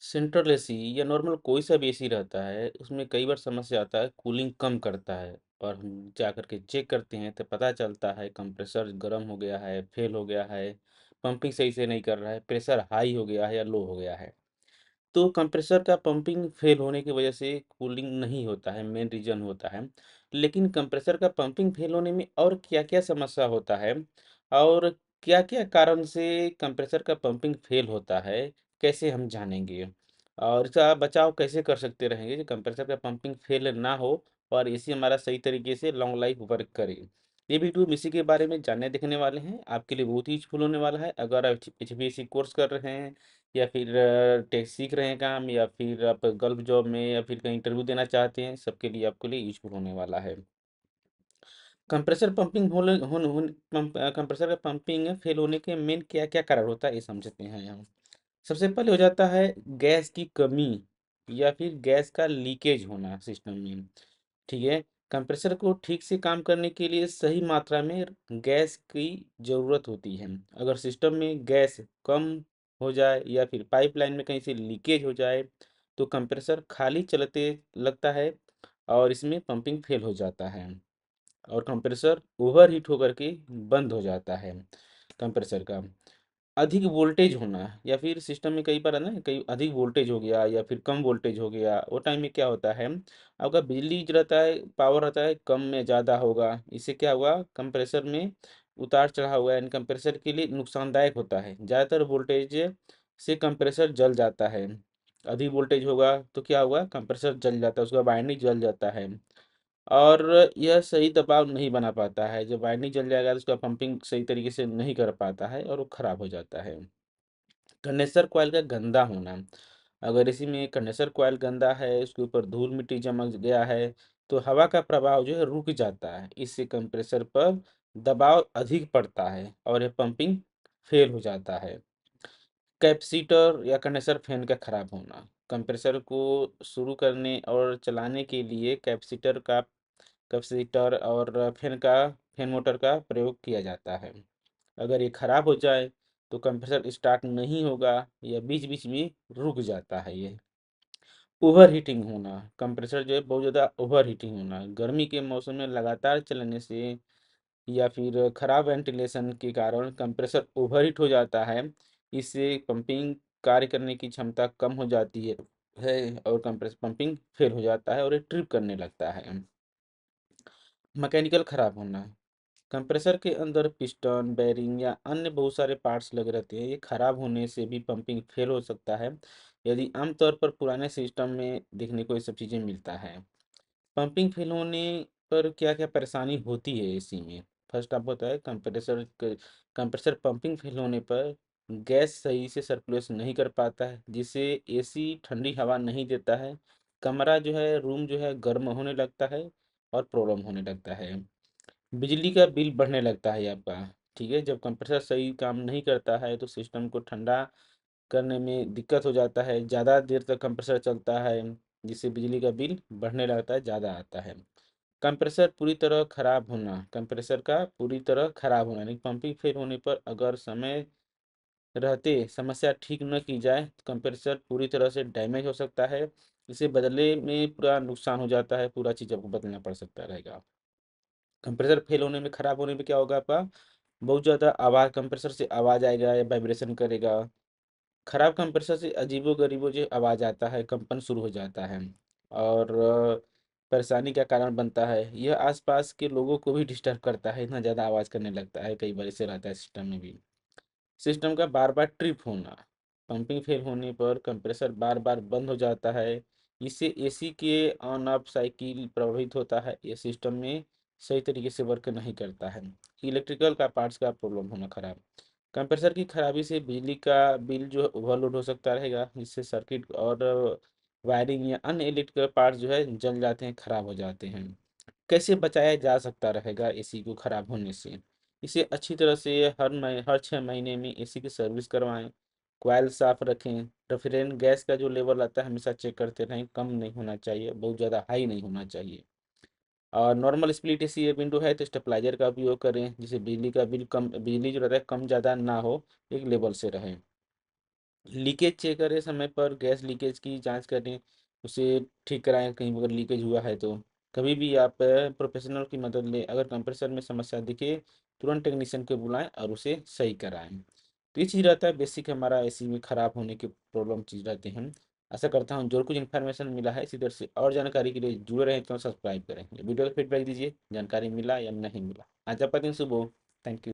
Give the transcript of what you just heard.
Central AC या normal कोई सा भी एसी रहता है, उसमें कई बार समस्या आता है, कूलिंग कम करता है। और हम जा करके चेक करते हैं तो पता चलता है कंप्रेसर गर्म हो गया है, फेल हो गया है, पंपिंग सही से नहीं कर रहा है, प्रेशर हाई हो गया है या लो हो गया है। तो कंप्रेसर का पंपिंग फेल होने की वजह से कूलिंग नहीं होता है, मेन रीज़न होता है। लेकिन कंप्रेसर का पंपिंग फेल होने में और क्या-क्या समस्या होता है और क्या-क्या कारण से कंप्रेसर का पंपिंग फेल होता है, कैसे हम जानेंगे? और इसका बचाव कैसे कर सकते रहेंगे कि कंप्रेसर का पंपिंग फेल ना हो और एसी हमारा सही तरीके से लॉन्ग लाइफ वर्क करे? ये वीडियो हम इसी के बारे में जानने देखने वाले हैं, आपके लिए बहुत ही यूज़फुल होने वाला है। अगर आप एचवीएसी कोर्स कर रहे हैं या फिर टेक सीख रहे हैं काम या फिर आप गल्फ जॉब में या फिर कहीं इंटरव्यू देना चाहते हैं, सबके लिए आपके लिए यूज़फुल होने वाला है। कंप्रेसर पंपिंग होले होन होन कंप्रेसर का पंपिंग फेल होने के मेन क्या-क्या कारण होता है, ये समझते हैं हम। सबसे पहले हो जाता है गैस की कमी या फिर गैस का लीकेज होना सिस्टम में। ठीक है? कंप्रेसर को ठीक से काम करने के लिए सही मात्रा में गैस की ज़रूरत होती है। अगर सिस्टम में गैस कम हो जाए या फिर पाइपलाइन में कहीं से लीकेज हो जाए, तो कंप्रेसर खाली चलते लगता है और इसमें पंपिंग फेल हो जाता है और कंप्रेसर ओवरहीट होकर के बंद हो जाता है कंप्रेसर का। अधिक वोल्टेज होना या फिर सिस्टम में कई बार है ना, कई अधिक वोल्टेज हो गया या फिर कम वोल्टेज हो गया, वो टाइम में क्या होता है, आपका बिजली जो रहता है, पावर रहता है, कम में ज़्यादा होगा। इससे क्या हुआ, कंप्रेसर में उतार चढ़ाव हुआ, यानी कंप्रेसर के लिए नुकसानदायक होता है। ज़्यादातर वोल्टेज से कंप्रेसर जल जाता है। अधिक वोल्टेज होगा तो क्या हुआ, कंप्रेसर जल जाता है, उसका वाइंडिंग जल जाता है और यह सही दबाव नहीं बना पाता है। जब वाइंडिंग जल जाएगा तो उसका पंपिंग सही तरीके से नहीं कर पाता है और वो खराब हो जाता है। कंडेंसर कॉइल का गंदा होना, अगर इसी में कंडेंसर कॉइल गंदा है, उसके ऊपर धूल मिट्टी जम गया है, तो हवा का प्रवाह जो है रुक जाता है। इससे कंप्रेसर पर दबाव अधिक पड़ता है और यह पंपिंग फेल हो जाता है। कैपेसिटर या कंडेंसर फैन का खराब होना, कंप्रेसर को शुरू करने और चलाने के लिए कैपेसिटर और फैन मोटर का प्रयोग किया जाता है। अगर ये खराब हो जाए तो कंप्रेसर स्टार्ट नहीं होगा या बीच-बीच में रुक जाता है ये। ओवर हीटिंग होना, कंप्रेसर जो है बहुत ज़्यादा ओवर हीटिंग होना, गर्मी के मौसम में लगातार चलने से या फिर खराब वेंटिलेशन के कारण कंप्रेसर ओवरहीट हो जाता है। इससे पंपिंग कार्य करने की क्षमता कम हो जाती है और कंप्रेस पंपिंग फेल हो जाता है और ये ट्रिप करने लगता है। मैकेनिकल खराब होना, कंप्रेसर के अंदर पिस्टन, बेरिंग या अन्य बहुत सारे पार्ट्स लगे रहते हैं। ये खराब होने से भी पंपिंग फेल हो सकता है। यदि आमतौर पर पुराने सिस्टम में देखने को ये सब चीज़ें मिलता है। पंपिंग फेल होने पर क्या-क्या परेशानी होती है एसी में? फर्स्ट आप होता है कंप्रेसर पंपिंग फेल होने पर गैस सही से सर्कुलेशन नहीं कर पाता है, जिससे एसी ठंडी हवा नहीं देता है। कमरा जो है, रूम जो है गर्म होने लगता है और प्रॉब्लम होने लगता है। बिजली का बिल बढ़ने लगता है आपका, ठीक है? जब कंप्रेसर सही काम नहीं करता है तो सिस्टम को ठंडा करने में दिक्कत हो जाता है, ज़्यादा देर तक कंप्रेसर चलता है, जिससे बिजली का बिल बढ़ने लगता है, ज़्यादा आता है। कंप्रेसर का पूरी तरह खराब होना यानी पंपिंग फेल होने पर अगर समय रहते समस्या ठीक न की जाए तो कंप्रेसर पूरी तरह से डैमेज हो सकता है। इसे बदलने में पूरा नुकसान हो जाता है, पूरा चीज़ आपको बदलना पड़ सकता रहेगा। कंप्रेसर फेल होने में, खराब होने में क्या होगा आपका, बहुत ज़्यादा आवाज़, कंप्रेसर से आवाज़ आएगा या वाइब्रेशन करेगा। खराब कंप्रेसर से अजीबो-गरीबो जो आवाज़ आता है, कंपन शुरू हो जाता है और परेशानी का कारण बनता है। यह आसपास के लोगों को भी डिस्टर्ब करता है, इतना ज़्यादा आवाज़ करने लगता है, कई बार ऐसे रहता है सिस्टम में भी। सिस्टम का बार-बार ट्रिप होना, पंपिंग फेल होने पर कंप्रेसर बार-बार बंद हो जाता है। इससे एसी के ऑन ऑफ साइकिल प्रभावित होता है। यह सिस्टम में सही तरीके से वर्क नहीं करता है। इलेक्ट्रिकल का पार्ट्स का प्रॉब्लम होना खराब, कंप्रेसर की खराबी से बिजली का बिल जो है ओवरलोड हो सकता रहेगा, जिससे सर्किट और वायरिंग या अन्य इलेक्ट्रिकल पार्ट्स जो है जल जाते हैं, खराब हो जाते हैं। कैसे बचाया जा सकता रहेगा एसी को खराब होने से? इसे अच्छी तरह से हर 6 महीने में एसी की सर्विस करवाएँ, कॉइल साफ रखें, रेफ्रिजरेंट गैस का जो लेवल आता है हमेशा चेक करते रहें, कम नहीं होना चाहिए, बहुत ज़्यादा हाई नहीं होना चाहिए। और नॉर्मल स्प्लिट एसी या विंडो है तो स्टेबलाइजर का उपयोग करें, जिससे बिजली का बिल कम, बिजली जो रहता है कम ज़्यादा ना हो, एक लेवल से रहे। लीकेज चेक करें समय पर, गैस लीकेज की जांच करें, उसे ठीक कराएं कहीं अगर लीकेज हुआ है तो। कभी भी आप प्रोफेशनल की मदद लें, अगर कंप्रेसर में समस्या दिखे तुरंत टेक्नीशियन को बुलाएं और उसे सही कराएं। तो ये चीज़ रहता है बेसिक, हमारा एसी में ख़राब होने के प्रॉब्लम चीज़ रहते हैं। आशा करता हूँ जो कुछ इन्फॉर्मेशन मिला है इसी तरह से और जानकारी के लिए जुड़े रहें तो सब्सक्राइब करें, वीडियो का फीडबैक दीजिए जानकारी मिला या नहीं मिला। आज आपका दिन शुभ हो। Thank you.